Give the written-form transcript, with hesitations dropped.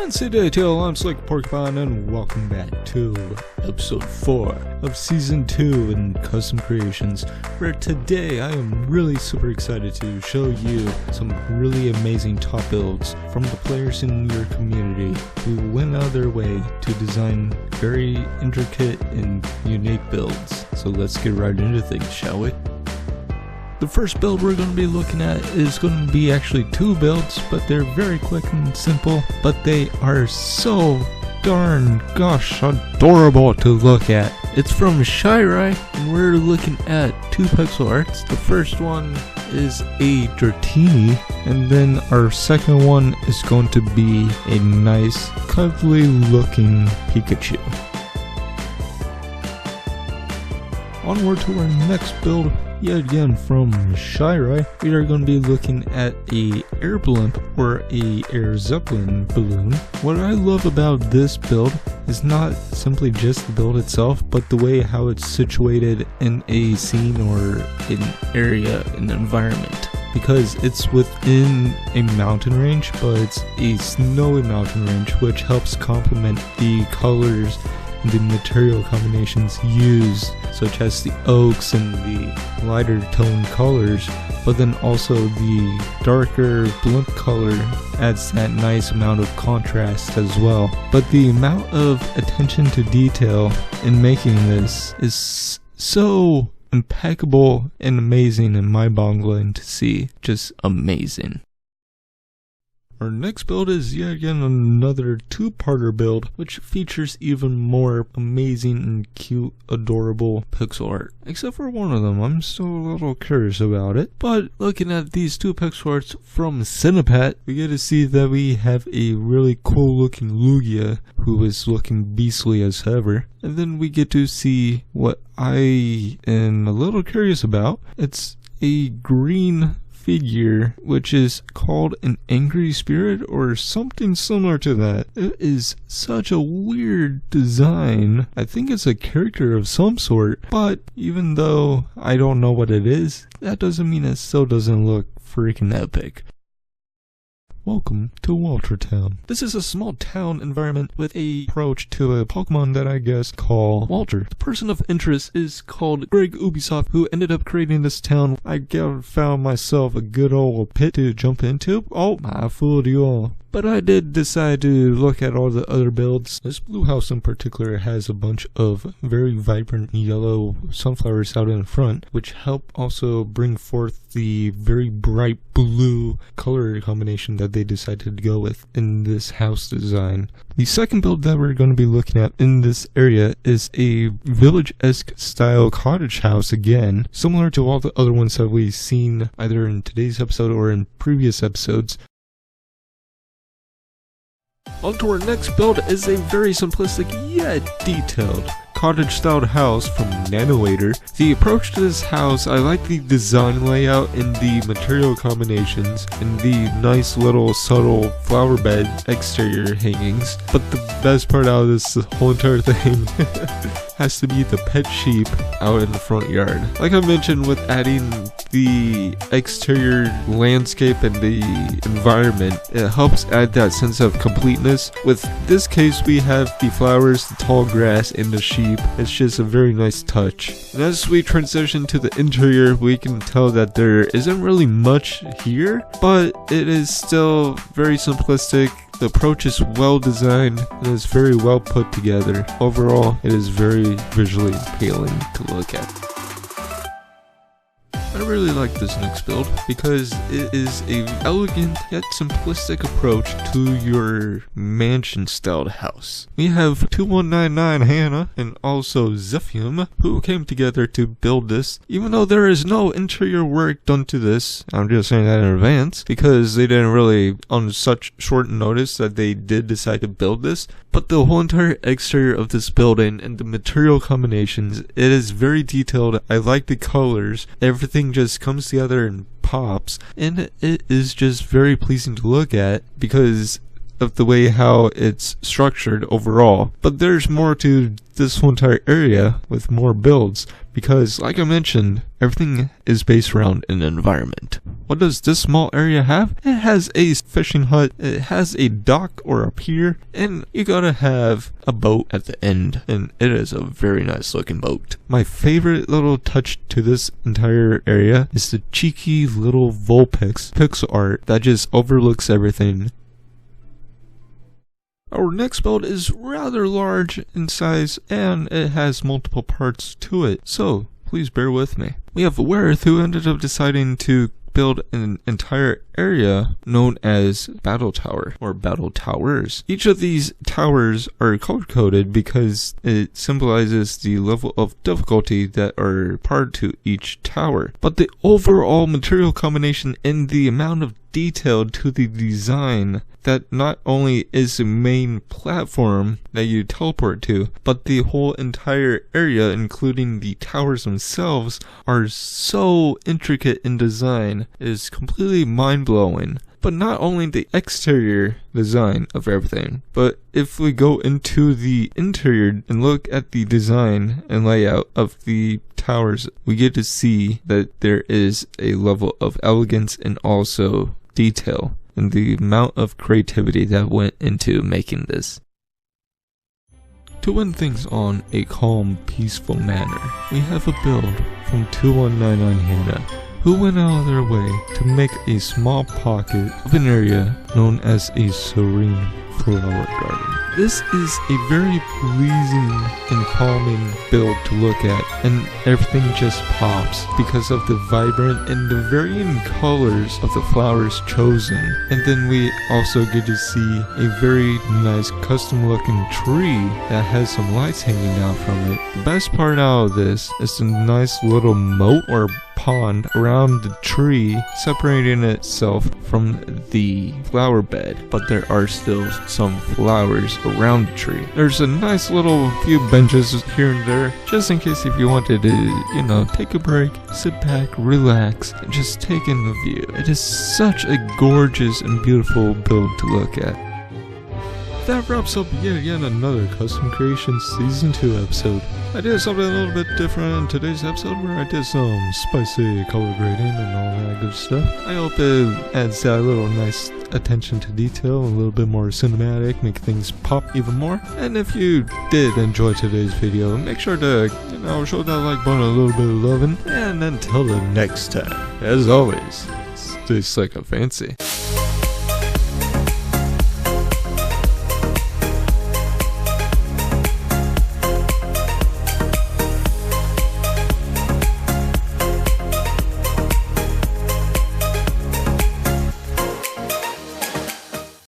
And today, I'm SlickPorcupine, and welcome back to episode 4 of season 2 in Custom Creations, where today I am really super excited to show you some really amazing top builds from the players in your community who went out of their way to design very intricate and unique builds. So let's get right into things, shall we? The first build we're going to be looking at is going to be actually 2 builds, but they're very quick and simple, but they are so darn gosh adorable to look at. It's from ShareAlike, and we're looking at 2 pixel arts. The first one is a Dratini, and then our second one is going to be a nice cuddly looking Pikachu. Onward to our next build. Yet again from ShareAlike, we are going to be looking at a air blimp or a air zeppelin balloon. What I love about this build is not simply just the build itself, but the way how it's situated in a scene or an area, an environment. Because it's within a mountain range, but it's a snowy mountain range, which helps complement the colors and the material combinations used, such as the oaks and the lighter tone colors, but then also the darker blimp color adds that nice amount of contrast as well. But the amount of attention to detail in making this is so impeccable and amazing and mind-boggling to see. Just amazing. Our next build is yet again another 2-parter build, which features even more amazing and cute, adorable pixel art. Except for one of them, I'm still a little curious about it. But looking at these 2 pixel arts from Cinepat, we get to see that we have a really cool looking Lugia, who is looking beastly as ever. And then we get to see what I am a little curious about. It's a green figure, which is called an angry spirit or something similar to that. It is such a weird design. I think it's a character of some sort, but even though I don't know what it is, that doesn't mean it still doesn't look freaking epic. Welcome to Walter Town. This is a small town environment with a approach to a Pokemon that I guess call Walter. The person of interest is called Greg Ubisoft, who ended up creating this town. I found myself a good old pit to jump into. Oh, I fooled you all. But I did decide to look at all the other builds. This blue house in particular has a bunch of very vibrant yellow sunflowers out in front, which help also bring forth the very bright blue color combination that they decided to go with in this house design. The second build that we're going to be looking at in this area is a village-esque style cottage house again, similar to all the other ones that we've seen either in today's episode or in previous episodes. On to our next build is a very simplistic yet detailed cottage-styled house from Nanoator. The approach to this house, I like the design layout and the material combinations and the nice little subtle flower bed exterior hangings. But the best part out of this whole entire thing has to be the pet sheep out in the front yard. Like I mentioned, with adding the exterior landscape and the environment, it helps add that sense of completeness. With this case, we have the flowers, the tall grass, and the sheep. It's just a very nice touch. And as we transition to the interior, we can tell that there isn't really much here, but it is still very simplistic. The approach is well designed and is very well put together. Overall, it is very visually appealing to look at. I really like this next build because it is a elegant yet simplistic approach to your mansion styled house. We have 2199 Hannah and also Zephium who came together to build this. Even though there is no interior work done to this, I'm just saying that in advance because they didn't really on such short notice that they did decide to build this. But the whole entire exterior of this building and the material combinations, it is very detailed. I like the colors. Everything just comes together and pops, and it is just very pleasing to look at because of the way how it's structured overall, but there's more to this whole entire area with more builds, because like I mentioned, everything is based around an environment. What does this small area have? It has a fishing hut, it has a dock or a pier, and you gotta have a boat at the end, and it is a very nice looking boat. My favorite little touch to this entire area is the cheeky little Vulpix pixel art that just overlooks everything. Our next build is rather large in size, and it has multiple parts to it, so please bear with me. We have Wereth, who ended up deciding to build an entire area known as Battle Tower, or Battle Towers. Each of these towers are color-coded because it symbolizes the level of difficulty that are part to each tower. But the overall material combination and the amount of detail to the design, that not only is the main platform that you teleport to, but the whole entire area, including the towers themselves, are so intricate in design, it is completely mind-blowing. But not only the exterior design of everything, but if we go into the interior and look at the design and layout of the towers, we get to see that there is a level of elegance and also detail, and the amount of creativity that went into making this. To end things on a calm, peaceful manner, we have a build from 2199 Hannah, who went out of their way to make a small pocket of an area known as a serene flower garden. This is a very pleasing and calming build to look at, and everything just pops because of the vibrant and the varying colors of the flowers chosen. And then we also get to see a very nice custom looking tree that has some lights hanging down from it. The best part out of this is the nice little moat or pond around the tree, separating itself from the flower bed, but there are still some flowers around the tree. There's a nice little few benches here and there, just in case if you wanted to, take a break, sit back, relax, and just take in the view. It is such a gorgeous and beautiful build to look at. That wraps up yet again another Custom Creations Season 2 episode. I did something a little bit different in today's episode where I did some spicy color grading and all that good stuff. I hope it adds that little nice attention to detail, a little bit more cinematic, make things pop even more. And if you did enjoy today's video, make sure to, show that like button a little bit of loving. And until the next time, as always, stay slick and fancy.